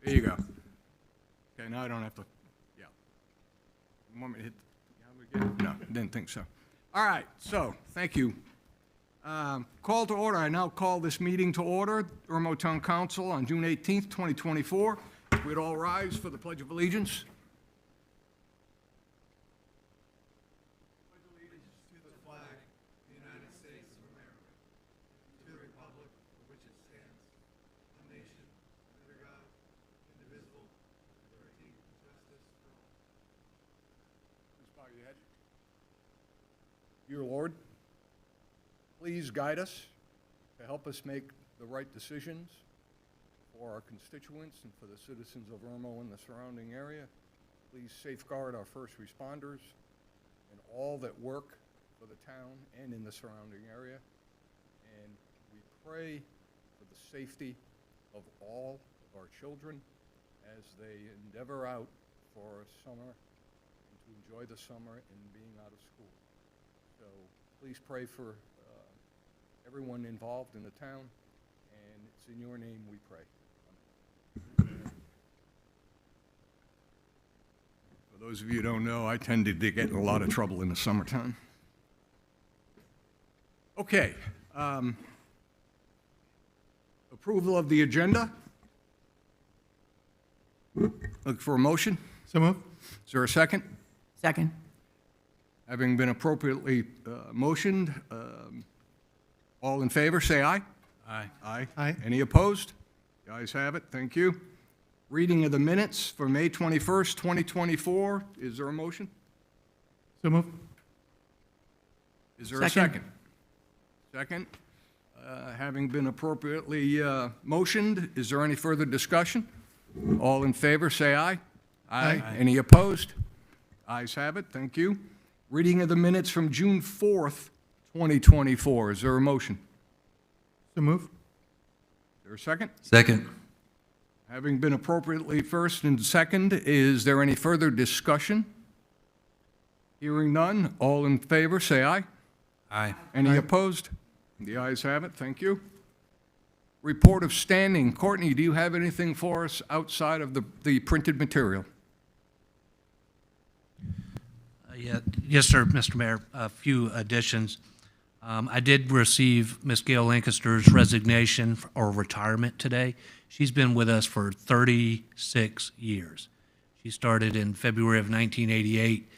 There you go. Okay, now I don't have to, yeah. You want me to hit, no, didn't think so. All right, so, thank you. Call to order. I now call this meeting to order. Irmo Town Council on June 18th, 2024. We'd all rise for the Pledge of Allegiance. Dear Lord, please guide us to help us make the right decisions for our constituents and for the citizens of Irmo and the surrounding area. Please safeguard our first responders and all that work for the town and in the surrounding area. And we pray for the safety of all of our children as they endeavor out for summer and to enjoy the summer and being out of school. So please pray for everyone involved in the town, and it's in your name we pray. Amen. For those of you who don't know, I tended to get in a lot of trouble in the summertime. Okay. Approval of the agenda. Look for a motion. So move. Is there a second? Second. Having been appropriately motioned, all in favor, say aye. Aye. Aye. Aye. Any opposed? The ayes have it. Thank you. Reading of the minutes for May 21st, 2024. Is there a motion? So move. Is there a second? Second. Having been appropriately motioned, is there any further discussion? All in favor, say aye. Aye. Any opposed? Ayes have it. Thank you. Reading of the minutes from June 4th, 2024. Is there a motion? So move. Is there a second? Second. Having been appropriately first and second, is there any further discussion? Hearing none, all in favor, say aye. Aye. Any opposed? The ayes have it. Thank you. Report of standing. Courtney, do you have anything for us outside of the printed material? Yes, sir, Mr. Mayor. A few additions. I did receive Ms. Gail Lancaster's resignation or retirement today. She's been with us for 36 years. She started in February of 1988.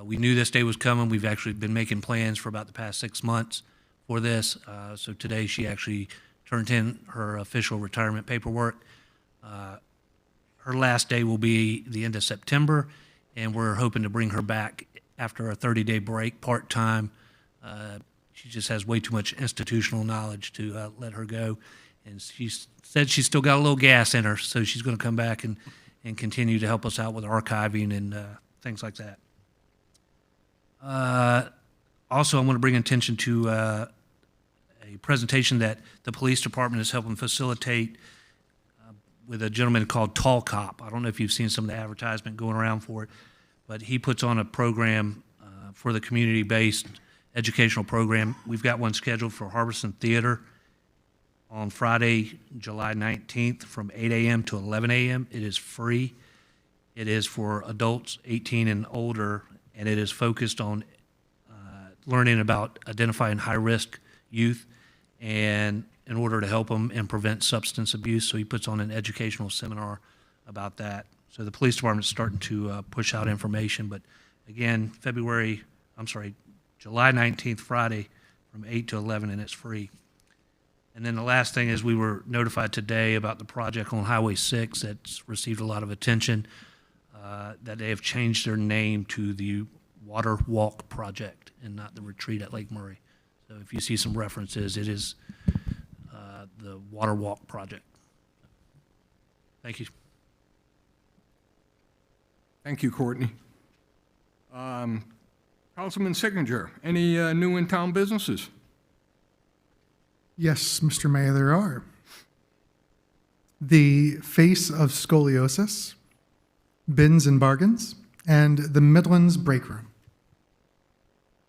We knew this day was coming. We've actually been making plans for about the past 6 months for this. So today she actually turned in her official retirement paperwork. Her last day will be the end of September, and we're hoping to bring her back after a 30-day break, part-time. She just has way too much institutional knowledge to let her go. And she said she's still got a little gas in her, so she's going to come back and continue to help us out with archiving and things like that. Also, I want to bring attention to a presentation that the police department is helping facilitate with a gentleman called Tall Cop. I don't know if you've seen some of the advertisement going around for it, but he puts on a program for the community-based educational program. We've got one scheduled for Harbison Theater on Friday, July 19th from 8 a.m. to 11 a.m. It is free. It is for adults 18 and older, and it is focused on learning about identifying high-risk youth and in order to help them and prevent substance abuse. So he puts on an educational seminar about that. So the police department's starting to push out information. But again, July 19th, Friday, from 8 to 11, and it's free. And then the last thing is we were notified today about the project on Highway 6 that's received a lot of attention, that they have changed their name to the Water Walk Project and not the Retreat at Lake Murray. So if you see some references, it is the Water Walk Project. Thank you. Thank you, Courtney. Councilman Signature, any new in-town businesses? Yes, Mr. Mayor, there are. The Face of Scoliosis, Bins and Bargains, and the Midlands Break Room.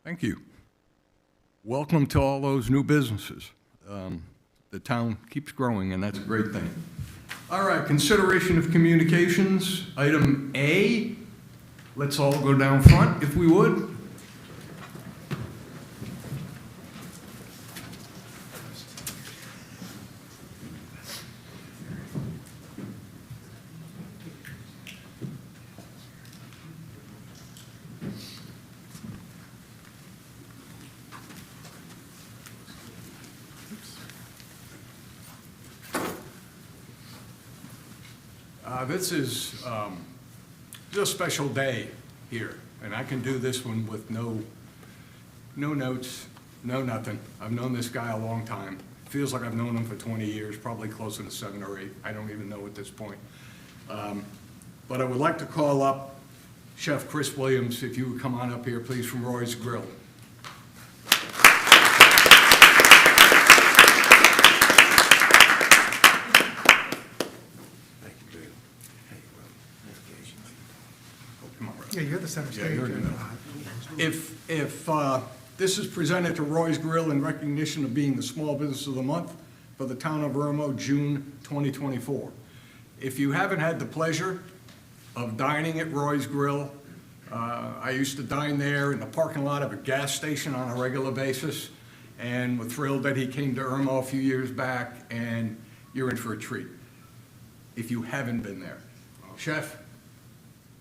Thank you. Welcome to all those new businesses. The town keeps growing, and that's a great thing. All right, consideration of communications, item A. Let's all go down front, if we would. This is just a special day here, and I can do this one with no notes, no nothing. I've known this guy a long time. Feels like I've known him for 20 years, probably closer to 7 or 8. I don't even know at this point. But I would like to call up Chef Chris Williams, if you would come on up here, please, from Roy's Grill. Yeah, you're the center Yeah, stage. you're in the middle. If this is presented to Roy's Grill in recognition of being the Small Business of the Month for the town of Irmo, June 2024. If you haven't had the pleasure of dining at Roy's Grill, I used to dine there in the parking lot of a gas station on a regular basis, and we're thrilled that he came to Irmo a few years back, and you're in for a treat if you haven't been there. Chef,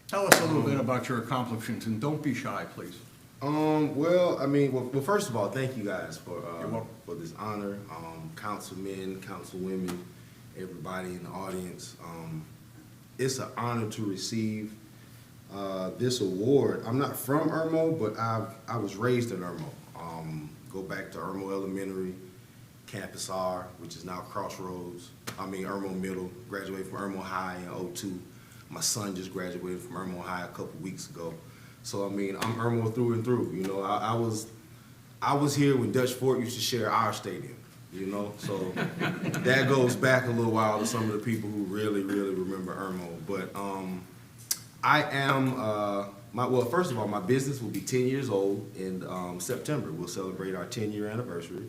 tell us a little bit about your accomplishments, and don't be shy, please. Well, first of all, thank you guys You're welcome. for this honor. Councilmen, councilwomen, everybody in the audience. It's an honor to receive this award. I'm not from Irmo, but I was raised in Irmo. Go back to Irmo Elementary, Campus R, which is now Crossroads. Irmo Middle. Graduated from Irmo High in '02. My son just graduated from Irmo High a couple weeks ago. So, I'm Irmo through and through. You know, I was here when Dutch Fort used to share our stadium, you know? So that goes back a little while to some of the people who really, really remember Irmo. But I am, first of all, my business will be 10 years old in September. We'll celebrate our 10-year anniversary.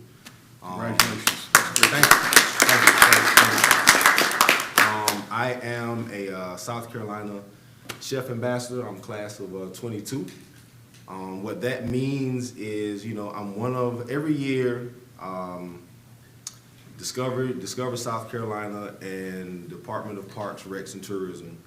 Congratulations. Thank you. I am a South Carolina chef ambassador. I'm class of 22. What that means is, I'm one of, every year, Discover South Carolina and Department of Parks, Recs, and Tourism,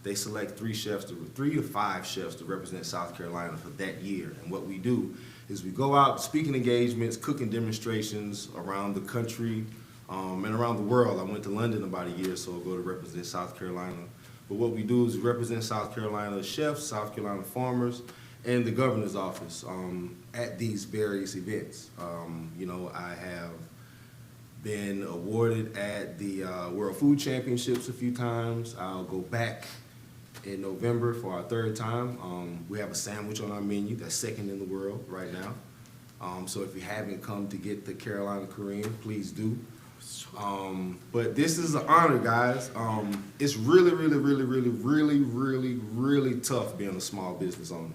they select 3 to 5 chefs to represent South Carolina for that year. And what we do is we go out, speaking engagements, cooking demonstrations around the country, and around the world. I went to London about a year or so ago to represent South Carolina. But what we do is represent South Carolina chefs, South Carolina farmers, and the governor's office at these various events. I have been awarded at the World Food Championships a few times. I'll go back in November for our 3rd time. We have a sandwich on our menu that's 2nd in the world right now. So if you haven't come to get the Carolina Korean, please do. But this is an honor, guys. It's really, really, really, really, really, really, really tough being a small business owner.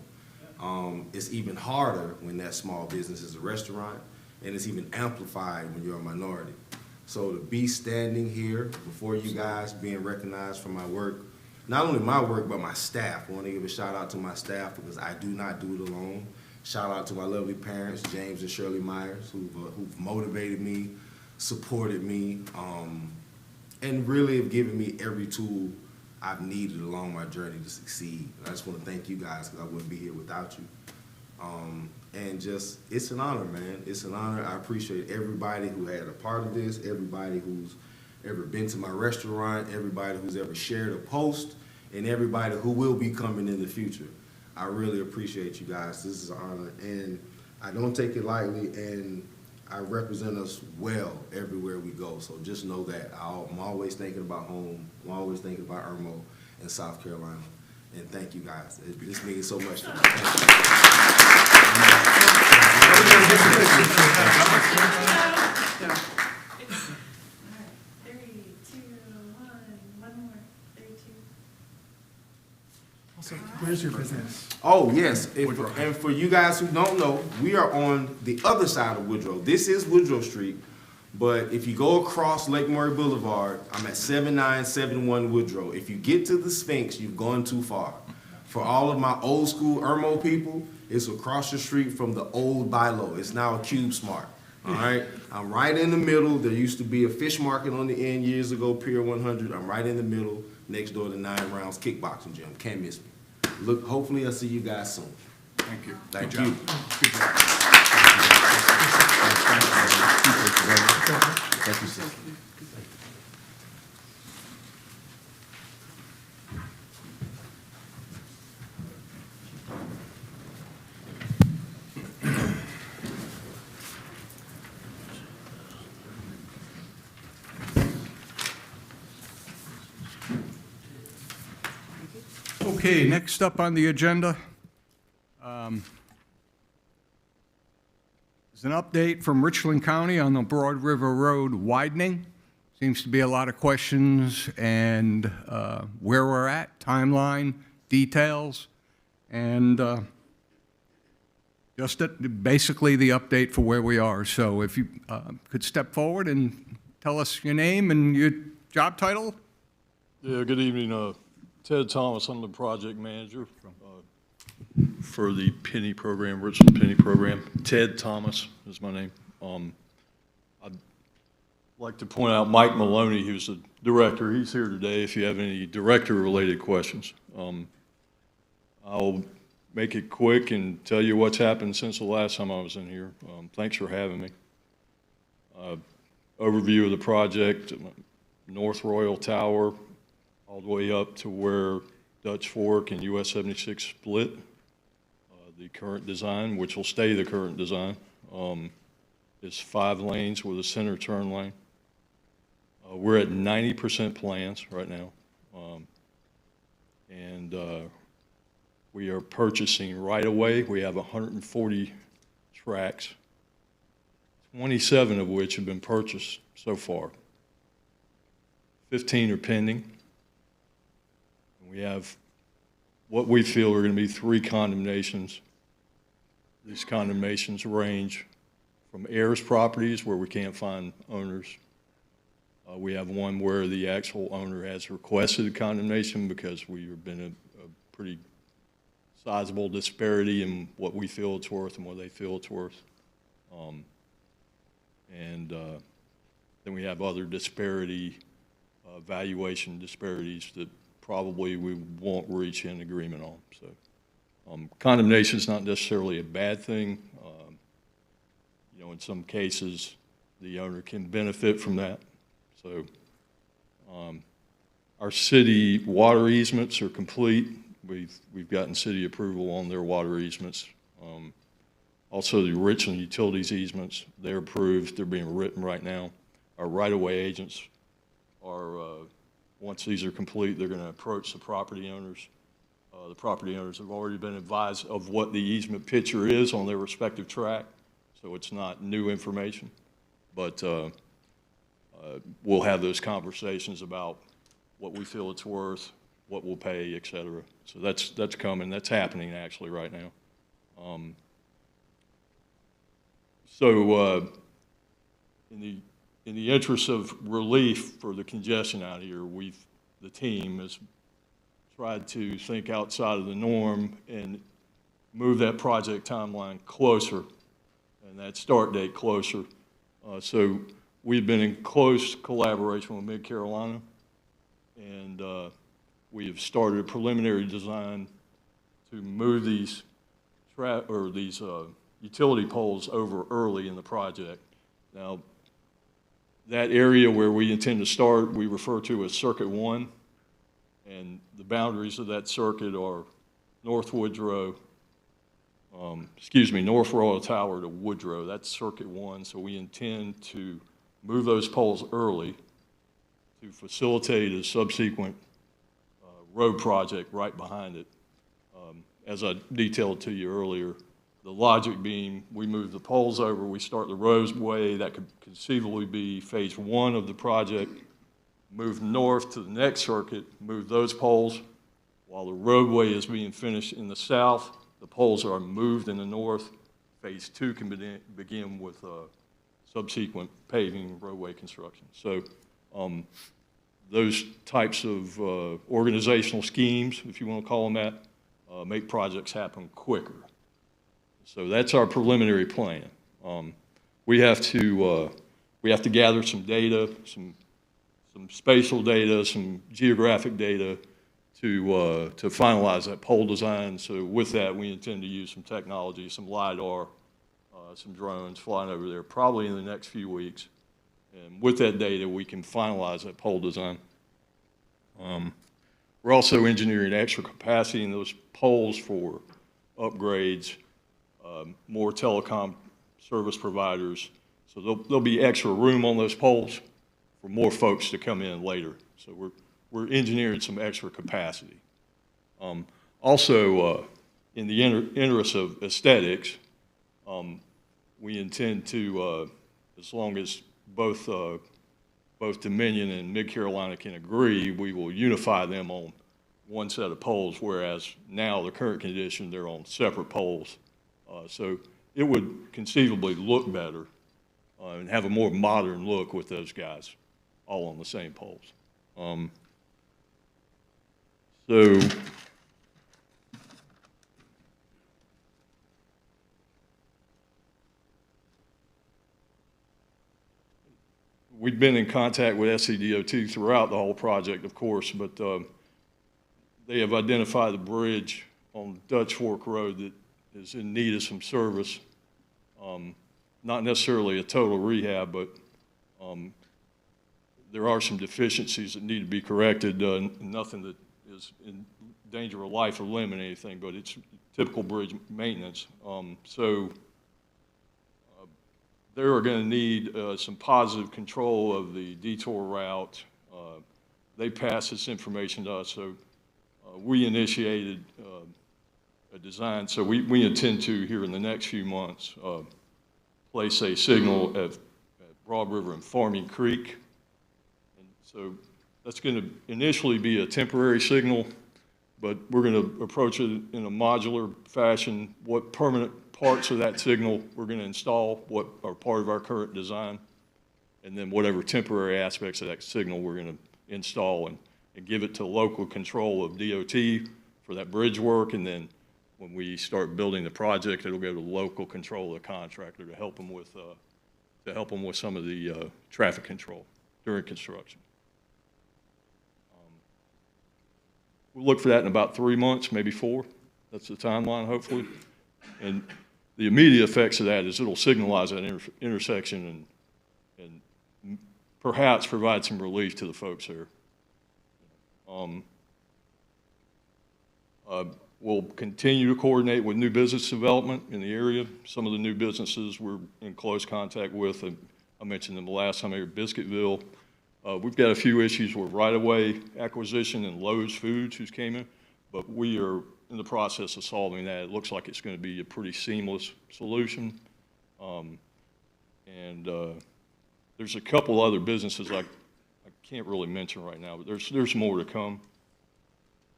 It's even harder when that small business is a restaurant, and it's even amplified when you're a minority. So to be standing here before you guys, being recognized for my work, not only my work, but my staff. I want to give a shout out to my staff because I do not do it alone. Shout out to my lovely parents, James and Shirley Myers, who've motivated me, supported me, and really have given me every tool I've needed along my journey to succeed. And I just want to thank you guys because I wouldn't be here without you. And just, it's an honor, man. It's an honor. I appreciate everybody who had a part of this, everybody who's ever been to my restaurant, everybody who's ever shared a post, and everybody who will be coming in the future. I really appreciate you guys. This is an honor, and I don't take it lightly, and I represent us well everywhere we go. So just know that I'm always thinking about home. I'm always thinking about Irmo and South Carolina. And thank you guys. This means so much to me. Also, where's your business? Oh, yes. And for you guys who don't know, we are on the other side of Woodrow. This is Woodrow Street. But if you go across Lake Murray Boulevard, I'm at 7971 Woodrow. If you get to the Sphinx, you've gone too far. For all of my old school Irmo people, it's across the street from the old Bilo. It's now a Cube Smart. All right, I'm right in the middle. There used to be a fish market on the end years ago, Pier 100. I'm right in the middle, next door to 9 Rounds Kickboxing Gym. Can't miss me. Look, hopefully I'll see you guys soon. Thank you. Thank Good you. job. Good job. Thank you, sir. Okay, next up on the agenda is an update from Richland County on the Broad River Road widening. Seems to be a lot of questions and where we're at, timeline, details, and basically the update for where we are. So if you could step forward and tell us your name and your job title. Yeah, good evening. Ted Thomas, I'm the project manager for the Penny program, Richland Penny program. Ted Thomas is my name. I'd like to point out Mike Maloney, who's the director. He's here today if you have any director-related questions. I'll make it quick and tell you what's happened since the last time I was in here. Thanks for having me. Overview of the project, North Royal Tower, all the way up to where Dutch Fork and US 76 split. The current design, which will stay the current design, is 5 lanes with a center turn lane. We're at 90% plans right now. And we are purchasing right away. We have 140 tracks, 27 of which have been purchased so far. 15 are pending. We have what we feel are going to be 3 condemnations. These condemnations range from heirs properties where we can't find owners. We have one where the actual owner has requested a condemnation because we've been a pretty sizable disparity in what we feel it's worth and what they feel it's worth. Then we have other disparity, valuation disparities that probably we won't reach an agreement on. So condemnation is not necessarily a bad thing. You know, in some cases, the owner can benefit from that. So our city water easements are complete. We've gotten city approval on their water easements. Also, the Richland utilities easements, they're approved. They're being written right now. Our right-of-way agents are once these are complete, they're going to approach the property owners. The property owners have already been advised of what the easement picture is on their respective track, so it's not new information. But we'll have those conversations about what we feel it's worth, what we'll pay, et cetera. So that's coming. That's happening actually right now. In the interest of relief for the congestion out here, the team has tried to think outside of the norm and move that project timeline closer and that start date closer. So we've been in close collaboration with Mid-Carolina, and we have started a preliminary design to move these utility poles over early in the project. Now, that area where we intend to start, we refer to as Circuit 1, and the boundaries of that circuit are North Royal Tower to Woodrow. That's Circuit 1, so we intend to move those poles early to facilitate a subsequent road project right behind it. As I detailed to you earlier, the logic being we move the poles over, we start the roadway, that could conceivably be phase 1 of the project, move north to the next circuit, move those poles. While the roadway is being finished in the south, the poles are moved in the north. Phase 2 can begin with subsequent paving, roadway construction. So those types of organizational schemes, if you want to call them that, make projects happen quicker. So that's our preliminary plan. We have to gather some data, some spatial data, some geographic data to finalize that pole design. So with that, we intend to use some technology, some LiDAR, some drones flying over there probably in the next few weeks. And with that data, we can finalize that pole design. We're also engineering extra capacity in those poles for upgrades, more telecom service providers. So there'll be extra room on those poles for more folks to come in later. So we're engineering some extra capacity. Also, in the interest of aesthetics, we intend to, as long as both Dominion and Mid-Carolina can agree, we will unify them on one set of poles, whereas now the current condition, they're on separate poles. So it would conceivably look better and have a more modern look with those guys all on the same poles. So we've been in contact with SCDOT throughout the whole project, of course, but they have identified a bridge on Dutch Fork Road that is in need of some service. Not necessarily a total rehab, but there are some deficiencies that need to be corrected. Nothing that is in danger of life or limb and anything, but it's typical bridge maintenance. So they are going to need some positive control of the detour route. They passed this information to us, so we initiated a design. So we intend to, here in the next few months, place a signal at Broad River and Farming Creek. And so that's going to initially be a temporary signal, but we're going to approach it in a modular fashion. What permanent parts of that signal we're going to install, what are part of our current design, and then whatever temporary aspects of that signal we're going to install and give it to local control of DOT for that bridge work. And then when we start building the project, it'll go to local control of the contractor to help them with some of the traffic control during construction. We'll look for that in about 3 months, maybe 4. That's the timeline, hopefully. And the immediate effects of that is it'll signalize that intersection and perhaps provide some relief to the folks there. We'll continue to coordinate with new business development in the area. Some of the new businesses we're in close contact with, and I mentioned them the last time I was here, Biscuitville. We've got a few issues with right-of-way acquisition and Lowe's Foods, who's came in, but we are in the process of solving that. It looks like it's going to be a pretty seamless solution. There's a couple other businesses I can't really mention right now, but there's more to come.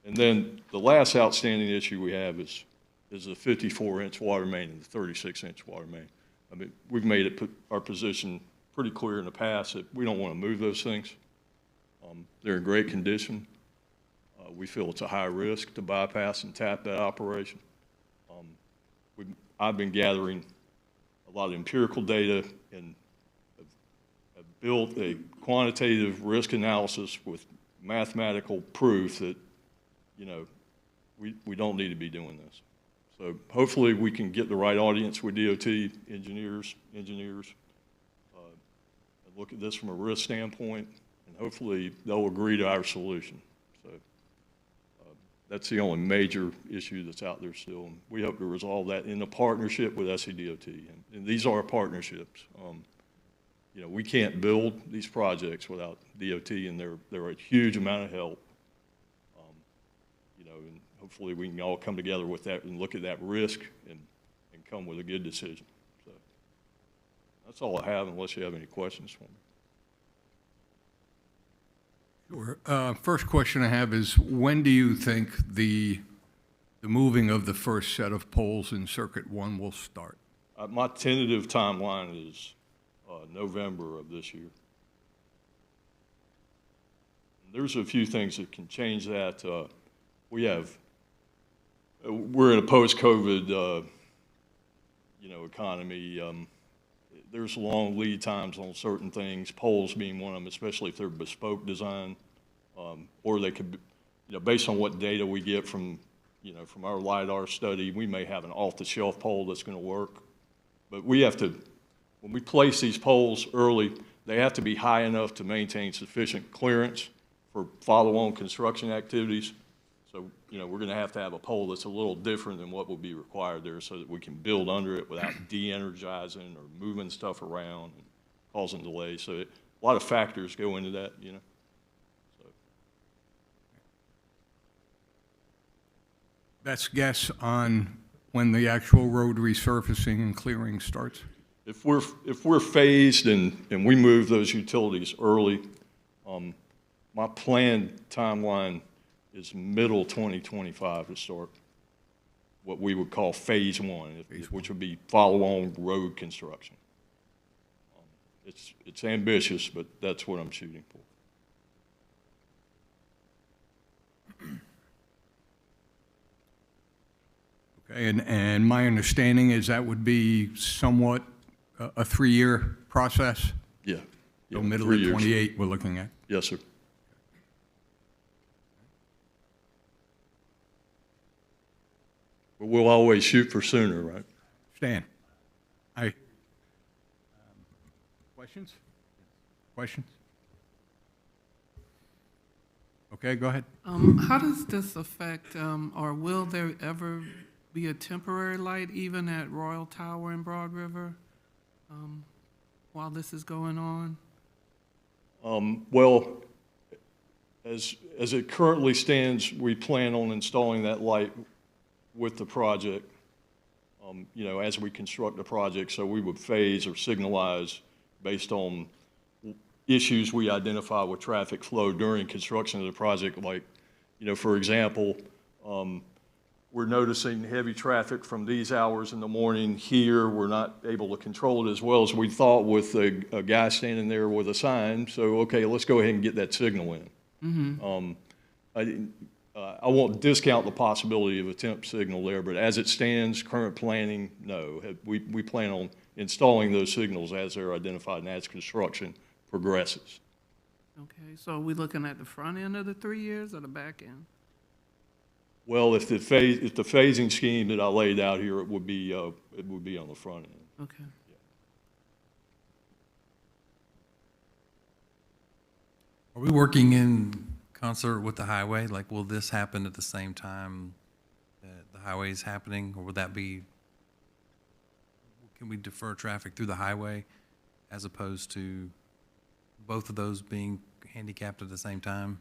And then the last outstanding issue we have is the 54-inch water main and the 36-inch water main. I mean, we've made our position pretty clear in the past that we don't want to move those things. They're in great condition. We feel it's a high risk to bypass and tap that operation. I've been gathering a lot of empirical data and have built a quantitative risk analysis with mathematical proof that, you know, we don't need to be doing this. So hopefully we can get the right audience with DOT engineers, and look at this from a risk standpoint, and hopefully they'll agree to our solution. So that's the only major issue that's out there still. And we hope to resolve that in a partnership with SCDOT. And these are partnerships. You know, we can't build these projects without DOT, and they're a huge amount of help. You know, and hopefully we can all come together with that and look at that risk and come with a good decision. So that's all I have, unless you have any questions for me. Sure. First question I have is, when do you think the moving of the first set of poles in Circuit 1 will start? My tentative timeline is November of this year. There's a few things that can change that. We're in a post-COVID, economy. There's long lead times on certain things, poles being one of them, especially if they're bespoke design, or they could, based on what data we get from our LiDAR study, we may have an off-the-shelf pole that's going to work. But we have to, when we place these poles early, they have to be high enough to maintain sufficient clearance for follow-on construction activities. So, we're going to have a pole that's a little different than what will be required there so that we can build under it without de-energizing or moving stuff around and causing delays. So a lot of factors go into that, So. Best guess on when the actual road resurfacing and clearing starts? If we're phased and we move those utilities early, my planned timeline is middle 2025 to start what we would call phase one, which would be follow-on road construction. It's ambitious, but that's what I'm shooting for. Okay, and my understanding is that would be somewhat a 3-year process? Yeah. So middle of 28 we're looking at? Yes, sir. But we'll always shoot for sooner, right? Stan? Questions? Questions? Okay, go ahead. How does this affect, or will there ever be a temporary light even at Royal Tower in Broad River while this is going on? Well, as it currently stands, we plan on installing that light with the project, as we construct the project. So we would phase or signalize based on issues we identify with traffic flow during construction of the project. Like, for example, we're noticing heavy traffic from these hours in the morning here. We're not able to control it as well as we thought with a guy standing there with a sign. So, okay, let's go ahead and get that signal in. Mm-hmm. I won't discount the possibility of a temp signal there, but as it stands, current planning, no. We plan on installing those signals as they're identified and as construction progresses. Okay, so are we looking at the front end of the 3 years or the back end? Well, if the phasing scheme that I laid out here, it would be on the front end. Okay. Are we working in concert with the highway? Like, will this happen at the same time that the highway is happening, or would that be, can we defer traffic through the highway as opposed to both of those being handicapped at the same time?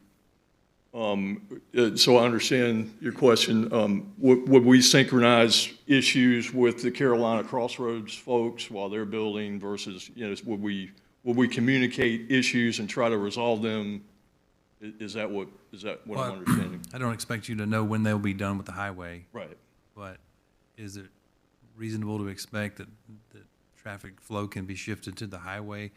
So I understand your question. Would we synchronize issues with the Carolina Crossroads folks while they're building versus, would we communicate issues and try to resolve them? Is that what Well, I'm understanding? I don't expect you to know when they'll be done with the highway, Right. but is it reasonable to expect that traffic flow can be shifted to the highway,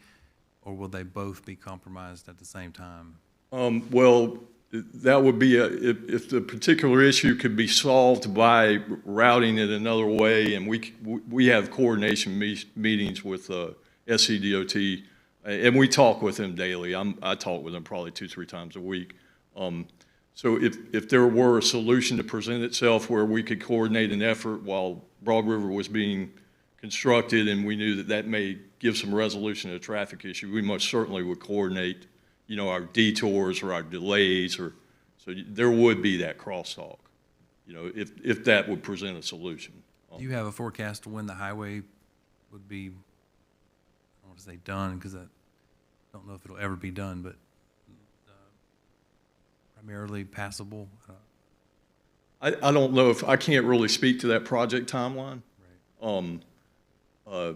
or will they both be compromised at the same time? Well, that would be if the particular issue could be solved by routing it another way, and we have coordination meetings with SCDOT, and we talk with them daily. I talk with them probably 2-3 times a week. So if there were a solution to present itself where we could coordinate an effort while Broad River was being constructed, and we knew that may give some resolution to a traffic issue, we most certainly would coordinate, our detours or our delays, or so there would be that crosstalk, if that would present a solution. Do you have a forecast of when the highway would be, I don't want to say done, because I don't know if it'll ever be done, but primarily passable? I don't know I can't really speak to that project timeline. Right.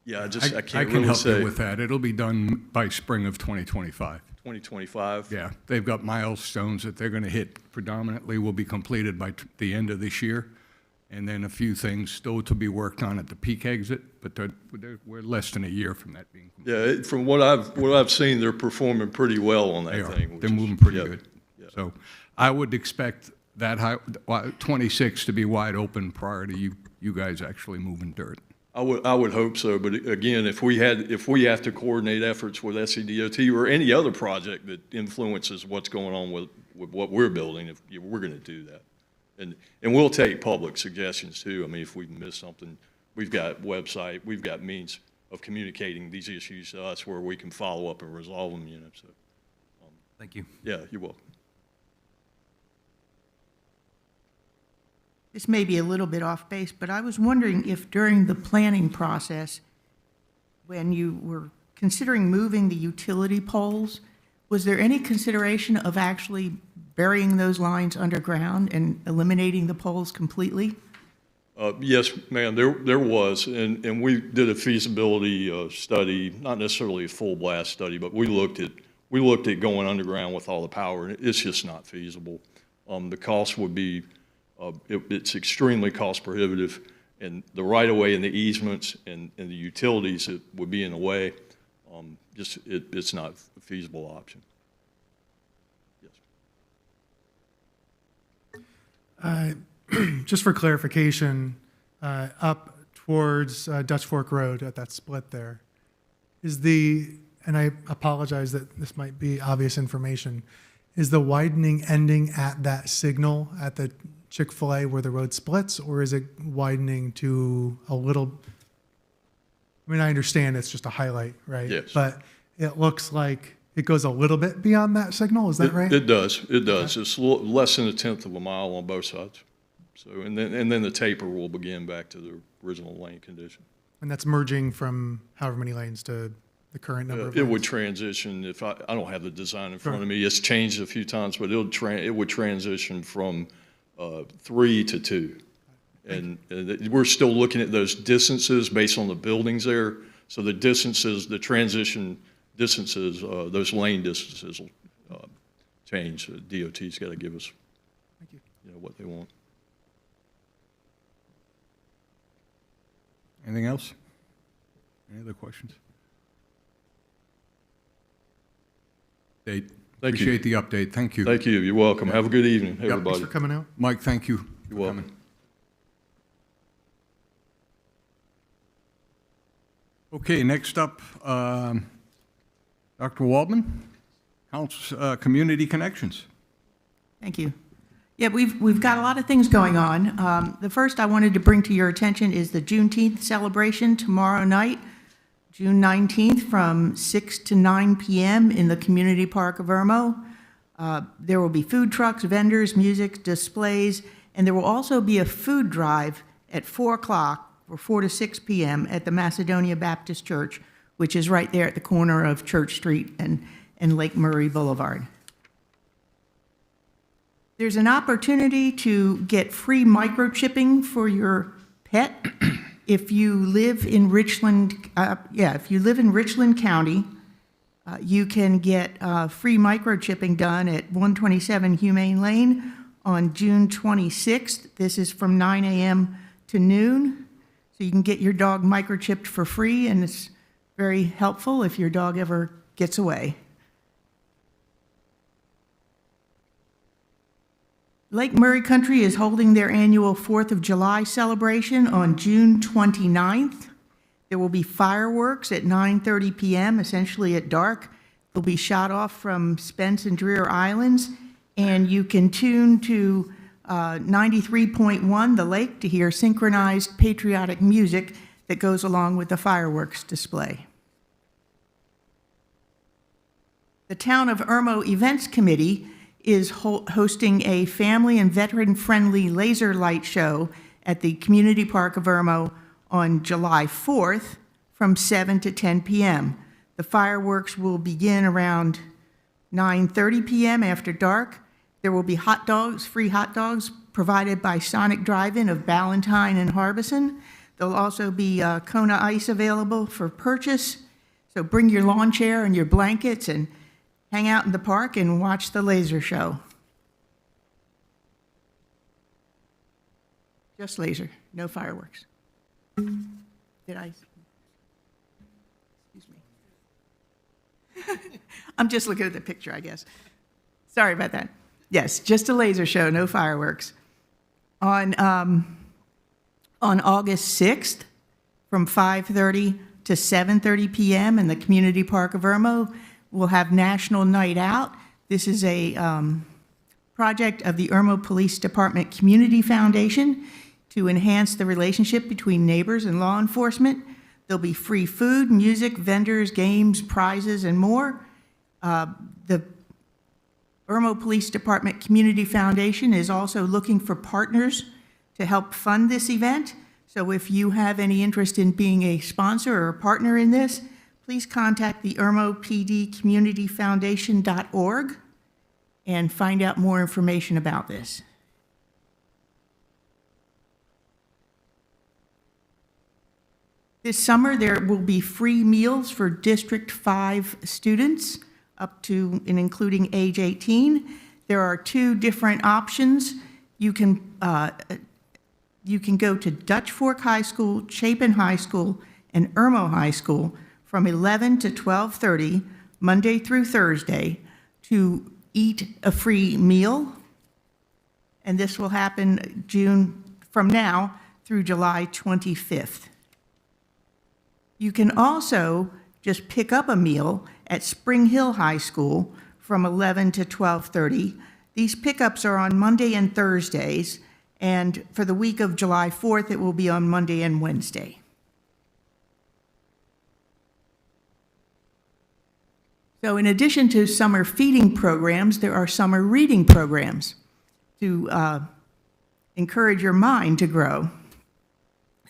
Yeah, I I can't can really help say. you with that. It'll be done by spring of 2025. 2025? Yeah, they've got milestones that they're going to hit predominantly, will be completed by the end of this year. and then a few things still to be worked on at the peak exit, but we're less than a year from that being complete. Yeah, from what I've seen, they're performing pretty well on that They are. thing. which They're is- moving pretty yeah, good. yeah. So I would expect that 26 to be wide open prior to you guys actually moving dirt. I would hope so, but again, if we have to coordinate efforts with SCDOT or any other project that influences what's going on with what we're building, we're gonna do that. And we'll take public suggestions too. I mean, if we miss something, we've got website, we've got means of communicating these issues to us where we can follow up and resolve them, so, Thank you. yeah, you're welcome. This may be a little bit off base, but I was wondering if during the planning process, when you were considering moving the utility poles, was there any consideration of actually burying those lines underground and eliminating the poles completely? Yes, ma'am, there was, and we did a feasibility study, not necessarily a full blast study, but we looked at going underground with all the power, and it's just not feasible. The cost would be, it's extremely cost prohibitive, and the right-of-way and the easements and the utilities that would be in the way, it's not a feasible option. Yes. Just for clarification, up towards Dutch Fork Road at that split there, and I apologize that this might be obvious information, is the widening ending at that signal at the Chick-fil-A where the road splits, or is it widening to a little, I mean, I understand it's just a highlight, right? Yes. But it looks like it goes a little bit beyond that signal, is that right? It does. It's less than 1/10 of a mile on both sides. So, and then the taper will begin back to the original lane condition. And that's merging from however many lanes to the current number of It lanes? would transition, if I don't have the design in front Sure. of me, it's changed a few times, but it would transition from 3 to 2. And we're still looking at those distances based on the buildings there. So the distances, the transition distances, those lane distances will change. DOT's got to give us, what they want. Anything else? Any other questions? Dave, Thank you. appreciate the update. Thank you. Thank you. You're welcome. Have a good evening, Yep. everybody. Thanks for coming out. Mike, thank you. You're for welcome. coming. Okay, next up, Dr. Waldman, Community Connections. Thank you. Yeah, we've got a lot of things going on. The first I wanted to bring to your attention is the Juneteenth celebration tomorrow night, June 19th, from 6 to 9 p.m. in the Community Park of Irmo. There will be food trucks, vendors, music, displays, and there will also be a food drive at 4 o'clock or 4 to 6 p.m. at the Macedonia Baptist Church, which is right there at the corner of Church Street and Lake Murray Boulevard. There's an opportunity to get free microchipping for your pet if you live in Richland. If you live in Richland County, you can get free microchipping done at 127 Humane Lane on June 26th. This is from 9 a.m. to noon. So you can get your dog microchipped for free, and it's very helpful if your dog ever gets away. Lake Murray Country is holding their annual 4th of July celebration on June 29th. There will be fireworks at 9:30 p.m., essentially at dark. They'll be shot off from Spence and Dreer Islands, and you can tune to 93.1 The Lake to hear synchronized patriotic music that goes along with the fireworks display. The Town of Irmo Events Committee is hosting a family and veteran-friendly laser light show at the Community Park of Irmo on July 4th from 7 to 10 p.m. The fireworks will begin around 9:30 p.m. after dark. There will be hot dogs, free hot dogs provided by Sonic Drive-In of Ballantyne and Harbison. There'll also be Kona Ice available for purchase. So bring your lawn chair and your blankets and hang out in the park and watch the laser show. Just laser, no fireworks. Did I? Excuse me. I'm just looking at the picture, I guess. Sorry about that. Yes, just a laser show, no fireworks. On August 6th, from 5:30 to 7:30 p.m. in the Community Park of Irmo, we'll have National Night Out. This is a project of the Irmo Police Department Community Foundation to enhance the relationship between neighbors and law enforcement. There'll be free food, music, vendors, games, prizes, and more. The Irmo Police Department Community Foundation is also looking for partners to help fund this event. So if you have any interest in being a sponsor or a partner in this, please contact the irmopdcommunityfoundation.org and find out more information about this. This summer, there will be free meals for District 5 students up to and including age 18. There are 2 different options. You can go to Dutch Fork High School, Chapin High School, and Irmo High School from 11 to 12:30, Monday through Thursday, to eat a free meal. And this will happen from now through July 25th. You can also just pick up a meal at Spring Hill High School from 11 to 12:30. These pickups are on Monday and Thursdays, and for the week of July 4th, it will be on Monday and Wednesday. So in addition to summer feeding programs, there are summer reading programs to encourage your mind to grow.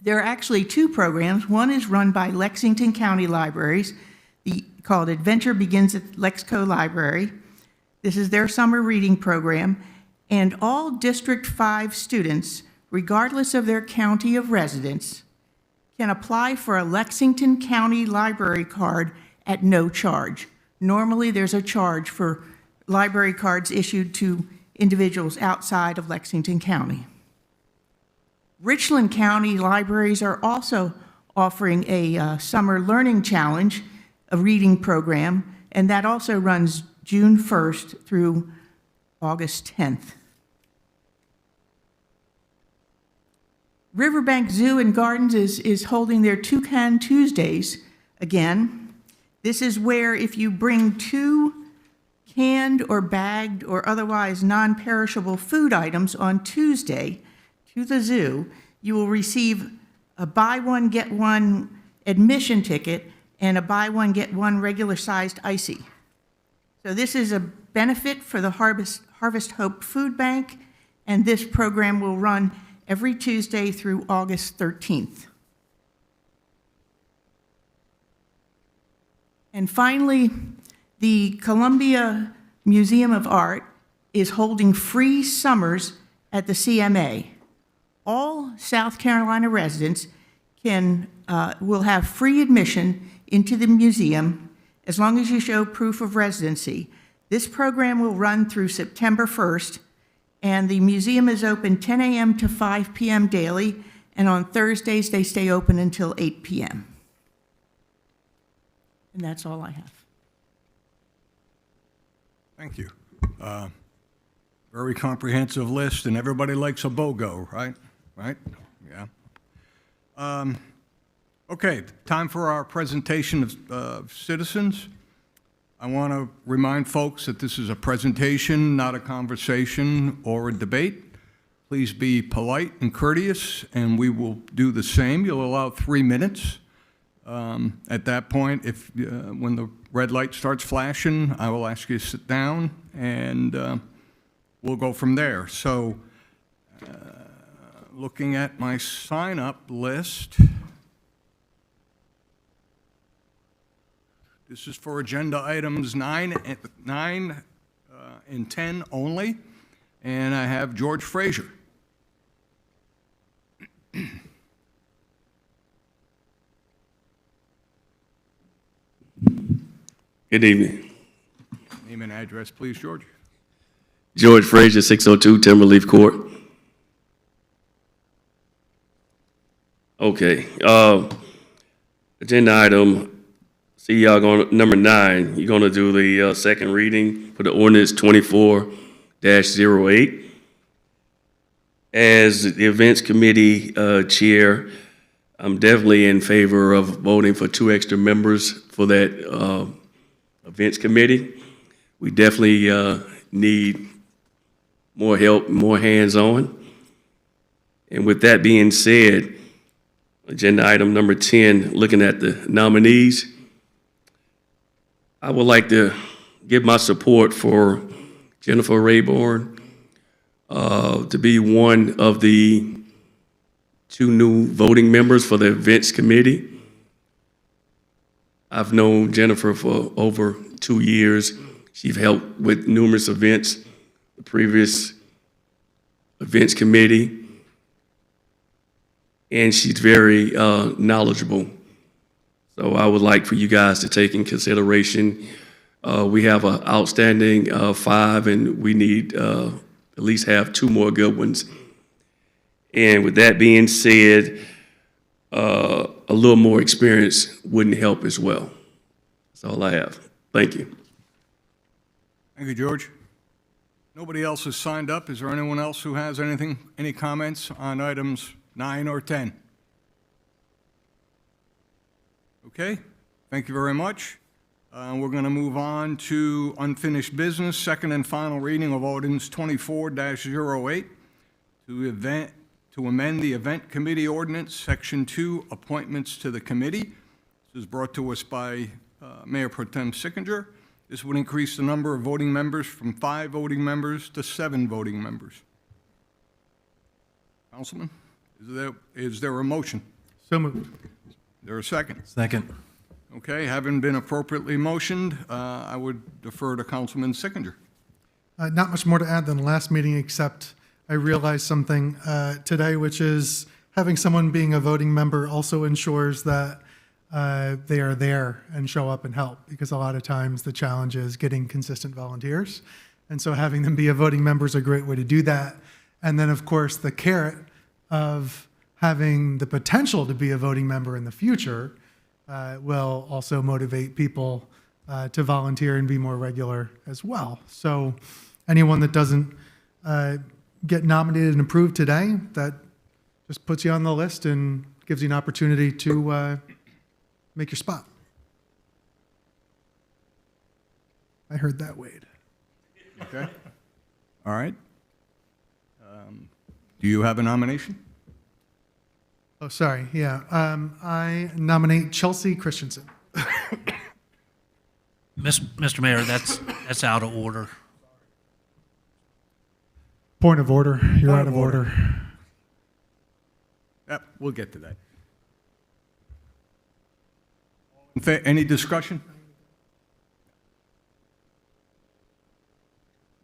There are actually 2 programs. One is run by Lexington County Libraries, called Adventure Begins at Lexco Library. This is their summer reading program, and all District 5 students, regardless of their county of residence, can apply for a Lexington County Library card at no charge. Normally, there's a charge for library cards issued to individuals outside of Lexington County. Richland County Libraries are also offering a summer learning challenge, a reading program, and that also runs June 1st through August 10th. Riverbank Zoo and Gardens is holding their Toucan Tuesdays again. This is where if you bring 2 canned or bagged or otherwise non-perishable food items on Tuesday to the zoo, you will receive a buy one, get one admission ticket and a buy one, get one regular-sized icy. So this is a benefit for the Harvest Hope Food Bank, and this program will run every Tuesday through August 13th. And finally, the Columbia Museum of Art is holding free summers at the CMA. All South Carolina residents will have free admission into the museum as long as you show proof of residency. This program will run through September 1st, and the museum is open 10 a.m. to 5 p.m. daily, and on Thursdays they stay open until 8 p.m. And that's all I have. Thank you. Very comprehensive list, and everybody likes a BOGO, right? Right? Yeah. Okay, time for our presentation of citizens. I want to remind folks that this is a presentation, not a conversation or a debate. Please be polite and courteous, and we will do the same. You'll allow 3 minutes. At that point, when the red light starts flashing, I will ask you to sit down, and we'll go from there. So, looking at my sign-up list, this is for agenda items 9 and 10 only, and I have George Frazier. Good evening. Name and address, please, George. George Frazier, 602 Timberleaf Court. Okay. Agenda item, see y'all going, number 9, you're gonna do the second reading for the ordinance 24-08. As the events committee chair, I'm definitely in favor of voting for 2 extra members for that events committee. We definitely need more help, more hands-on. And with that being said, agenda item number 10, looking at the nominees, I would like to give my support for Jennifer Rayborn to be one of the 2 new voting members for the events committee. I've known Jennifer for over 2 years. She's helped with numerous events, the previous events committee, and she's very knowledgeable. So I would like for you guys to take in consideration. We have an outstanding 5, and we need at least have 2 more good ones. And with that being said, a little more experience wouldn't help as well. That's all I have. Thank you. Thank you, George. Nobody else has signed up. Is there anyone else who has anything, any comments on items 9 or 10? Okay, thank you very much. We're going to move on to unfinished business, second and final reading of ordinance 24-08 to amend the event committee ordinance, section 2, appointments to the committee. This is brought to us by Mayor Pro Tem Sickinger. This would increase the number of voting members from 5 voting members to 7 voting members. Councilman, is there a motion? So moved. Is there a second? Second. Okay, having been appropriately motioned, I would defer to Councilman Sickinger. Not much more to add than the last meeting, except I realized something today, which is having someone being a voting member also ensures that they are there and show up and help, because a lot of times the challenge is getting consistent volunteers. And so having them be a voting member is a great way to do that. And then, of course, the carrot of having the potential to be a voting member in the future will also motivate people to volunteer and be more regular as well. So anyone that doesn't get nominated and approved today, that just puts you on the list and gives you an opportunity to make your spot. I heard that, Wade. Okay. All right. Do you have a nomination? Oh, sorry. Yeah. I nominate Chelsea Christensen. Mr. Mayor, that's out of order. Point of order. You're Point out of of order. Yep, we'll get to that. Any discussion?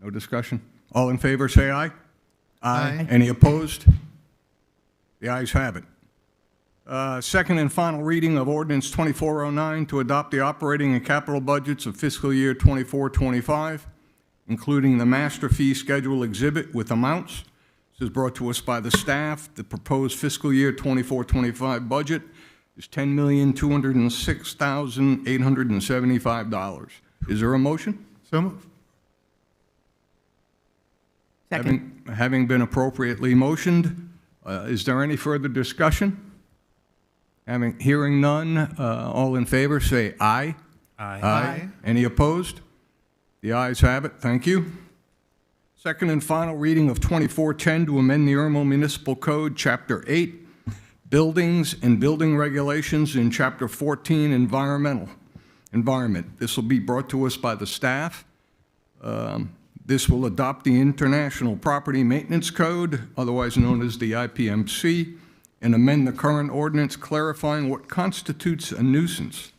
No discussion? All in favor, say aye. Aye. Any opposed? The ayes have it. Second and final reading of ordinance 2409 to adopt the operating and capital budgets of fiscal year 24-25, including the master fee schedule exhibit with amounts. This is brought to us by the staff. The proposed fiscal year 24-25 budget is $10,206,875. Is there a motion? So moved. Second. Having been appropriately motioned, is there any further discussion? Hearing none, all in favor say aye. Aye. Aye. Any opposed? The ayes have it. Thank you. Second and final reading of 2410 to amend the Irmo Municipal Code, Chapter 8, Buildings and Building Regulations, in Chapter 14, Environment. This will be brought to us by the staff. This will adopt the International Property Maintenance Code, otherwise known as the IPMC, and amend the current ordinance clarifying what constitutes a nuisance.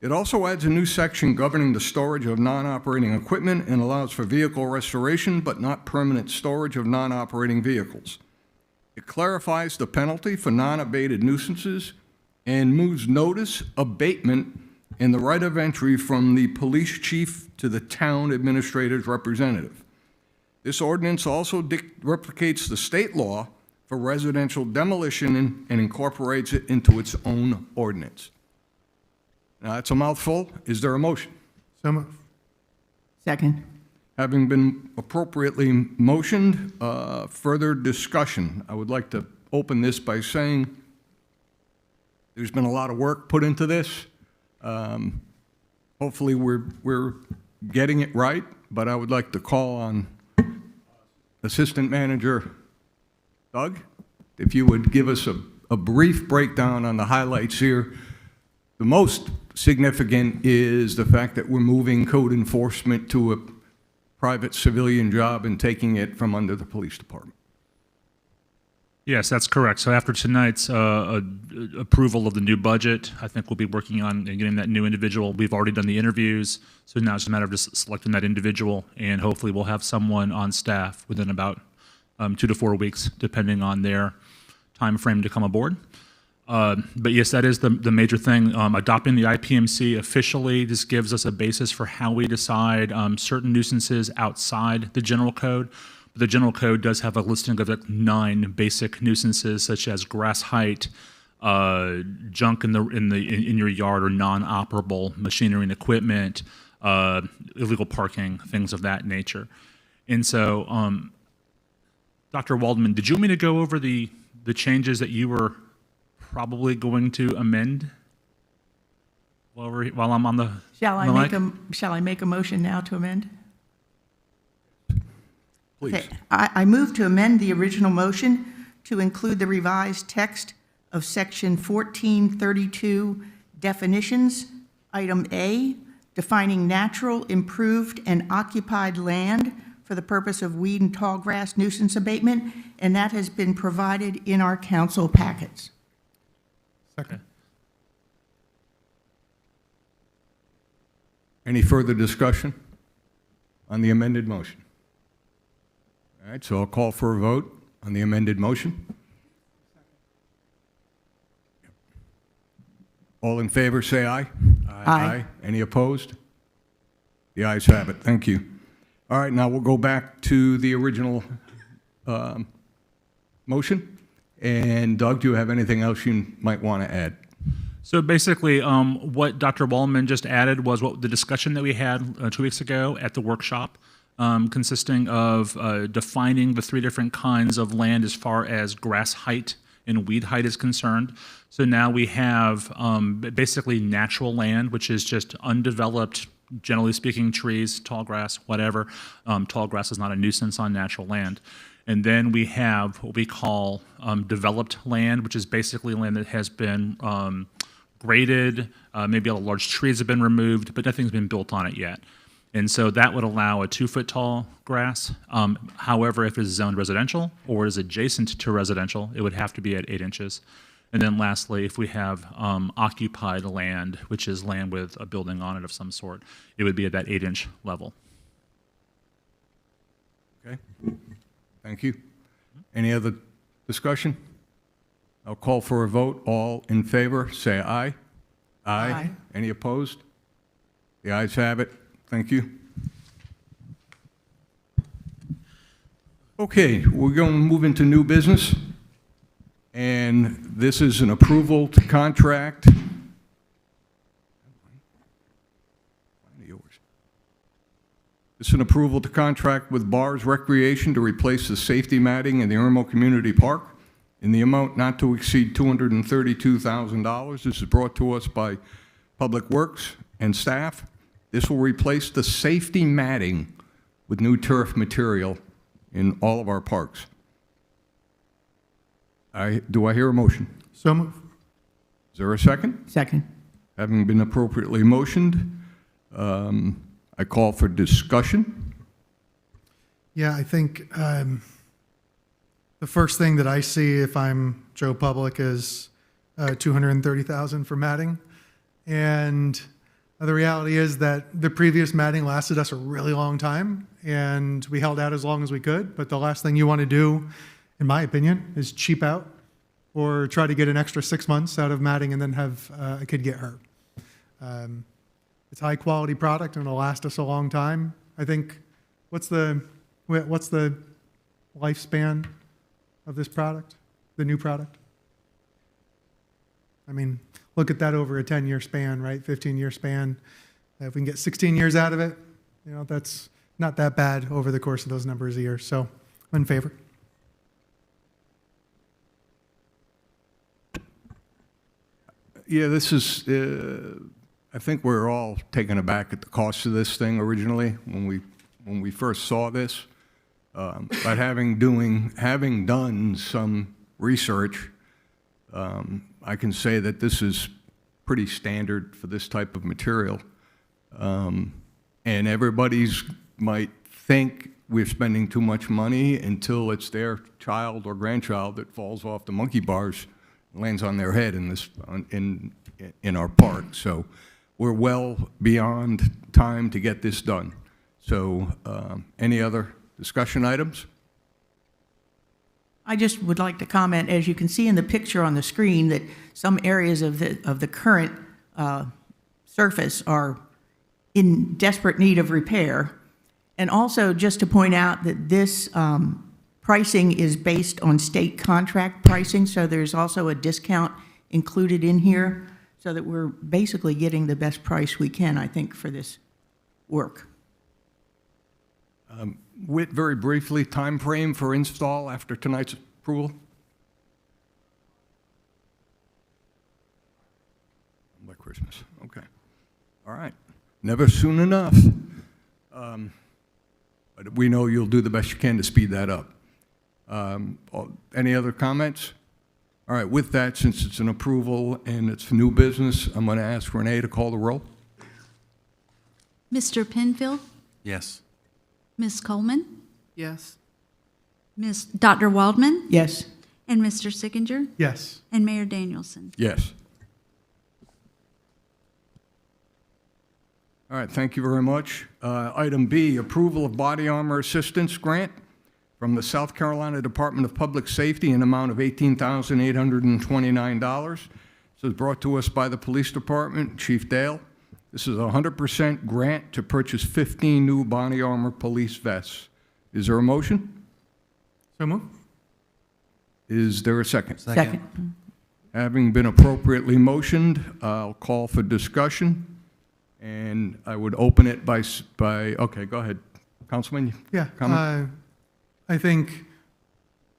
It also adds a new section governing the storage of non-operating equipment and allows for vehicle restoration but not permanent storage of non-operating vehicles. It clarifies the penalty for non-abated nuisances and moves notice, abatement, and the right of entry from the police chief to the town administrator's representative. This ordinance also replicates the state law for residential demolition and incorporates it into its own ordinance. Now, that's a mouthful. Is there a motion? So moved. Second. Having been appropriately motioned, further discussion. I would like to open this by saying there's been a lot of work put into this. Hopefully, we're getting it right, but I would like to call on Assistant Manager Doug, if you would give us a brief breakdown on the highlights here. The most significant is the fact that we're moving code enforcement to a private civilian job and taking it from under the police department. Yes, that's correct. So after tonight's approval of the new budget, I think we'll be working on getting that new individual. We've already done the interviews, so now it's a matter of just selecting that individual, and hopefully we'll have someone on staff within about 2 to 4 weeks, depending on their time frame to come aboard. But yes, that is the major thing. Adopting the IPMC officially just gives us a basis for how we decide certain nuisances outside the general code. But the general code does have a listing of like 9 basic nuisances, such as grass height, junk in your yard or non-operable machinery and equipment, illegal parking, things of that nature. And so, Dr. Waldman, did you want me to go over the changes that you were probably going to amend while I'm on the Shall I mic? make a motion now to amend? Please. Okay, I move to amend the original motion to include the revised text of Section 1432 definitions, Item A, defining natural, improved, and occupied land for the purpose of weed and tall grass nuisance abatement, and that has been provided in our council packets. Second. Any further discussion on the amended motion? All right, so I'll call for a vote on the amended motion. All in favor, say aye. Aye. Any opposed? The ayes have it. Thank you. All right, now we'll go back to the original motion. And Doug, do you have anything else you might want to add? So basically, what Dr. Waldman just added was what the discussion that we had 2 weeks ago at the workshop, consisting of defining the 3 different kinds of land as far as grass height and weed height is concerned. So now we have basically natural land, which is just undeveloped, generally speaking, trees, tall grass, whatever. Tall grass is not a nuisance on natural land. And then we have what we call developed land, which is basically land that has been graded, maybe all the large trees have been removed, but nothing's been built on it yet. And so that would allow a 2-foot tall grass. However, if it's zoned residential or is adjacent to residential, it would have to be at 8 inches. And then lastly, if we have occupied land, which is land with a building on it of some sort, it would be at that 8-inch level. Okay, thank you. Any other discussion? I'll call for a vote. All in favor, say aye. Aye. Any opposed? The ayes have it. Thank you. Okay, we're going to move into new business. And this is an approval to contract. This is an approval to contract with Bars Recreation to replace the safety matting in the Irmo Community Park in the amount not to exceed $232,000. This is brought to us by Public Works and staff. This will replace the safety matting with new turf material in all of our parks. Do I hear a motion? So moved. Is there a second? Second. Having been appropriately motioned, I call for discussion. Yeah, I think the first thing that I see if I'm Joe Public is $230,000 for matting. And the reality is that the previous matting lasted us a really long time, and we held out as long as we could. But the last thing you want to do, in my opinion, is cheap out or try to get an extra 6 months out of matting and then have a kid get hurt. It's high quality product and it'll last us a long time. I think, what's the lifespan of this product, the new product? I mean, look at that over a 10-year span, right? 15-year span. If we can get 16 years out of it, you know, that's not that bad over the course of those numbers of years. So I'm in favor. Yeah, this is, I think we're all taken aback at the cost of this thing originally when we first saw this. But having done some research, I can say that this is pretty standard for this type of material. And everybody's might think we're spending too much money until it's their child or grandchild that falls off the monkey bars and lands on their head in our park. So we're well beyond time to get this done. So any other discussion items? I just would like to comment, as you can see in the picture on the screen, that some areas of the current surface are in desperate need of repair. And also, just to point out that this pricing is based on state contract pricing, so there's also a discount included in here, so that we're basically getting the best price we can, I think, for this work. Whit, very briefly, time frame for install after tonight's approval? By Christmas, okay. All right, never soon enough. But we know you'll do the best you can to speed that up. Any other comments? All right, with that, since it's an approval and it's new business, I'm going to ask Renee to call the roll. Mr. Penfield, Yes. Ms. Coleman, Yes. Dr. Waldman, Yes. and Mr. Sickinger, Yes. and Mayor Danielson. Yes. All right, thank you very much. Item B, approval of body armor assistance grant from the South Carolina Department of Public Safety in amount of $18,829. This is brought to us by the Police Department, Chief Dale. This is a 100% grant to purchase 15 new body armor police vests. Is there a motion? So move. Is there a second? Second. Having been appropriately motioned, I'll call for discussion, and I would open it by okay, go ahead. Councilman? Yeah. Comment? I think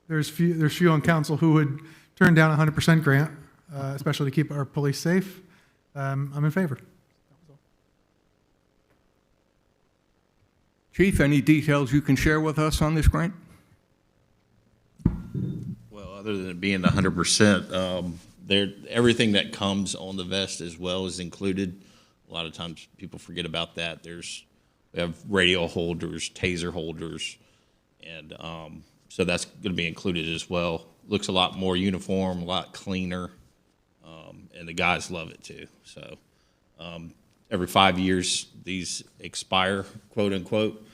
there's few on council who would turn down a 100% grant, especially to keep our police safe. I'm in favor. Chief, any details you can share with us on this grant? Well, other than it being 100%, everything that comes on the vest as well is included. A lot of times people forget about that. We have radio holders, taser holders, and so that's going to be included as well. Looks a lot more uniform, a lot cleaner, and the guys love it too. So every 5 years these expire, quote unquote.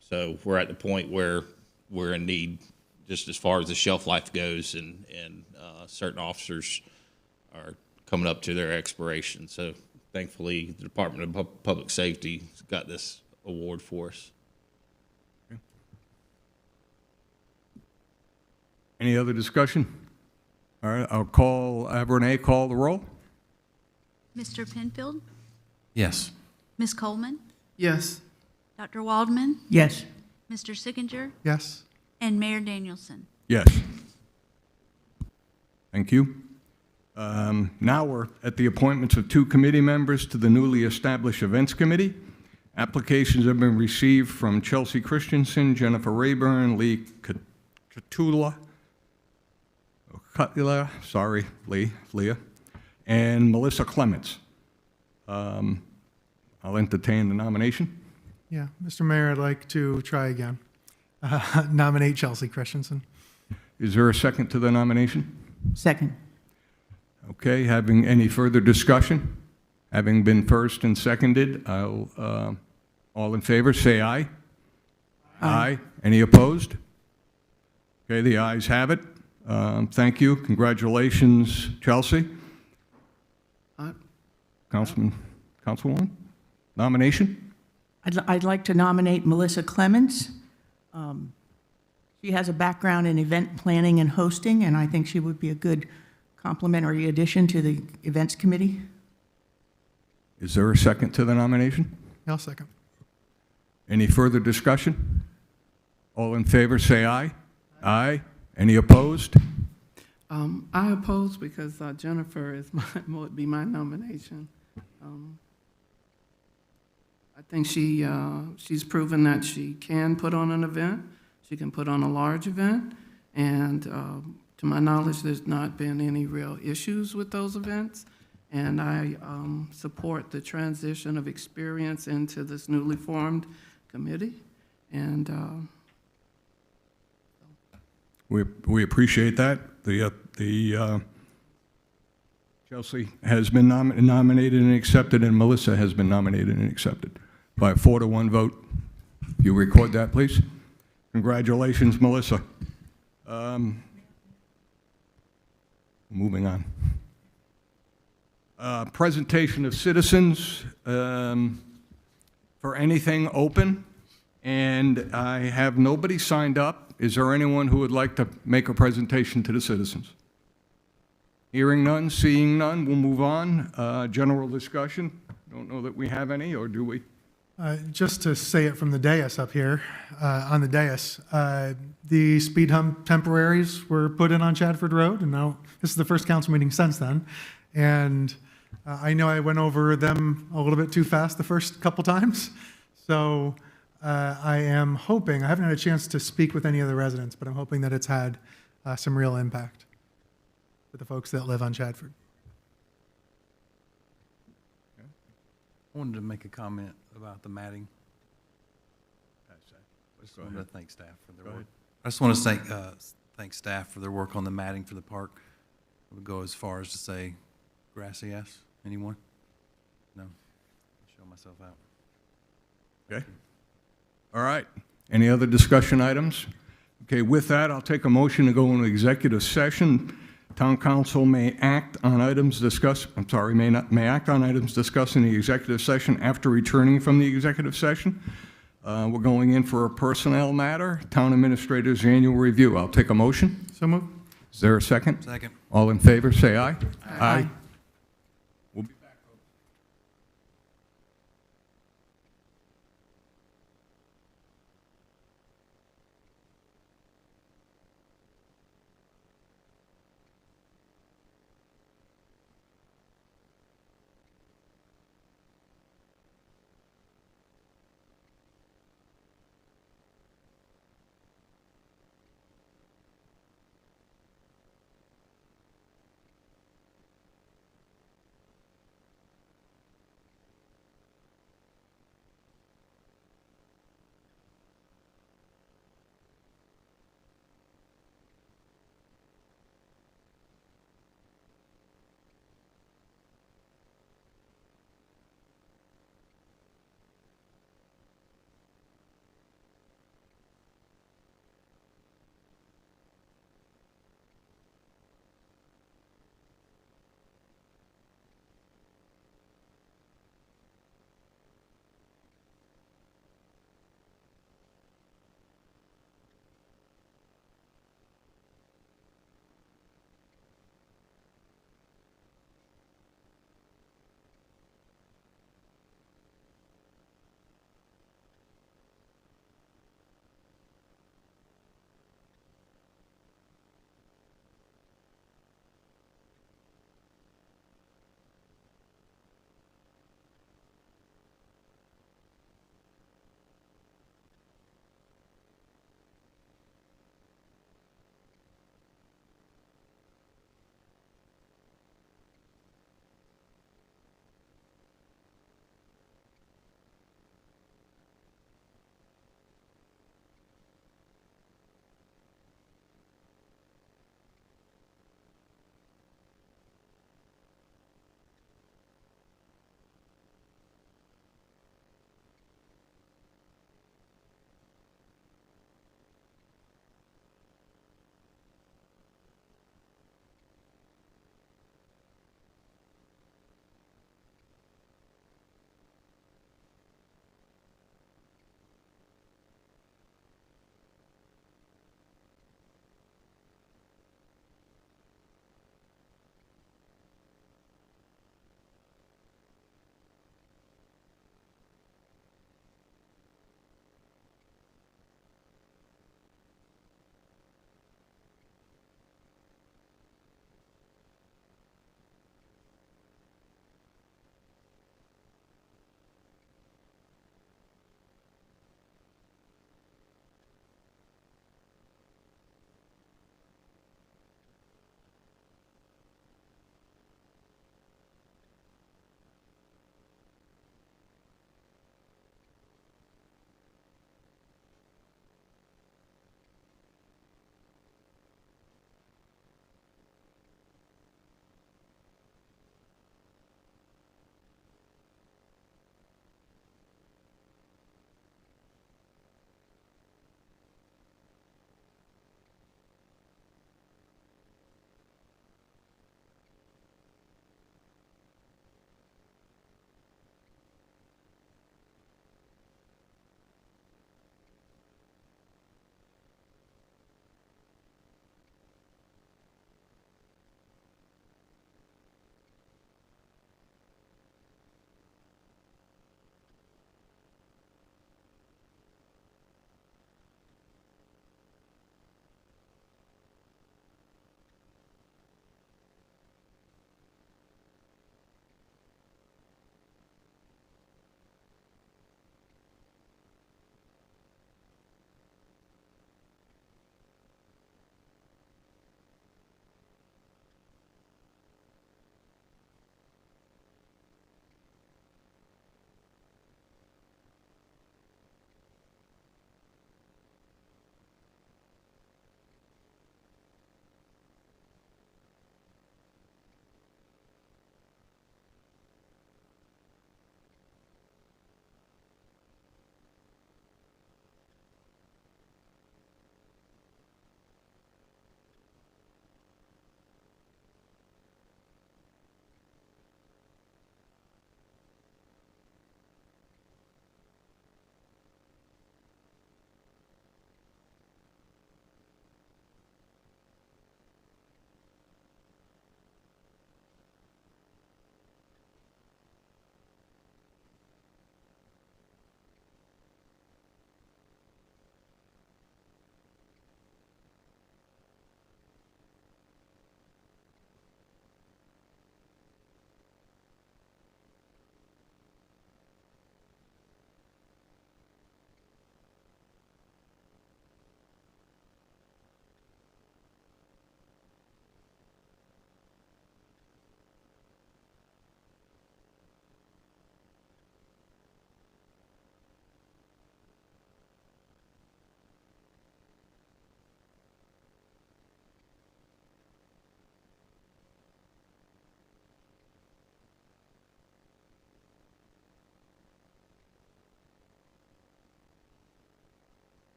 So we're at the point where we're in need, just as far as the shelf life goes, and certain officers are coming up to their expiration. So thankfully, the Department of Public Safety got this award for us. Any other discussion? All right, I'll have Renee call the roll. Mr. Penfield, Yes. Ms. Coleman, Yes. Dr. Waldman, Yes. Mr. Sickinger, Yes. and Mayor Danielson. Yes. Thank you. Now we're at the appointments of 2 committee members to the newly established Events Committee. Applications have been received from Chelsea Christensen, Jennifer Rayburn, Lee Leah, and Melissa Clements. I'll entertain the nomination. Yeah. Mr. Mayor, I'd like to try again. Nominate Chelsea Christensen. Is there a second to the nomination? Second. Okay, having any further discussion? Having been first and seconded, all in favor, say aye. Aye. Any opposed? Okay, the ayes have it. Thank you. Congratulations, Chelsea. Councilwoman? Nomination? I'd like to nominate Melissa Clements. She has a background in event planning and hosting, and I think she would be a good complementary addition to the events committee. Is there a second to the nomination? I'll second. Any further discussion? All in favor, say aye. Aye. Any opposed? I oppose because Jennifer is would be my nomination. I think she's proven that she can put on an event. She can put on a large event, and to my knowledge, there's not been any real issues with those events. And I support the transition of experience into this newly formed committee. And We appreciate that. Chelsea has been nominated and accepted, and Melissa has been nominated and accepted by a 4-to-1 vote. If you record that, please. Congratulations, Melissa. Moving on. Presentation of citizens for anything open, and I have nobody signed up. Is there anyone who would like to make a presentation to the citizens? Hearing none, seeing none, we'll move on. General discussion. Don't know that we have any, or do we? Just to say it from the dais up here, on the dais, the speed hump temporaries were put in on Chadford Road, and now this is the first council meeting since then. And I know I went over them a little bit too fast the first couple times. So I am hoping, I haven't had a chance to speak with any of the residents, but I'm hoping that it's had some real impact with the folks that live on Chadford. I wanted to make a comment about the matting. I just wanted to thank staff for their work. I just want to thank staff for their work on the matting for the park. I would go as far as to say gracias. Anyone? No? Show myself out. Okay. All right. Any other discussion items? Okay, with that, I'll take a motion to go into executive session. Town council may act on items may act on items discussed in the executive session after returning from the executive session. We're going in for a personnel matter, town administrator's annual review. I'll take a motion. So move. Is there a second? Second. All in favor, say aye. Aye. We'll be back.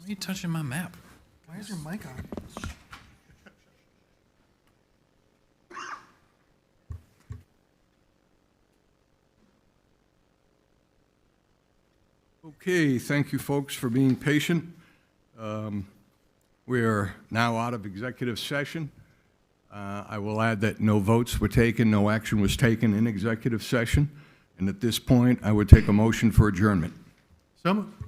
Why are you touching my map? Why is your mic on? Okay, thank you, folks, for being patient. We are now out of executive session. I will add that no votes were taken, no action was taken in executive session, and at this point, I would take a motion for adjournment. So moved.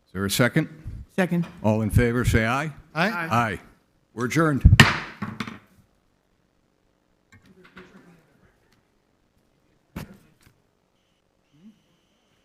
Is there a second? Second. All in favor, say aye. Aye. Aye. We're adjourned.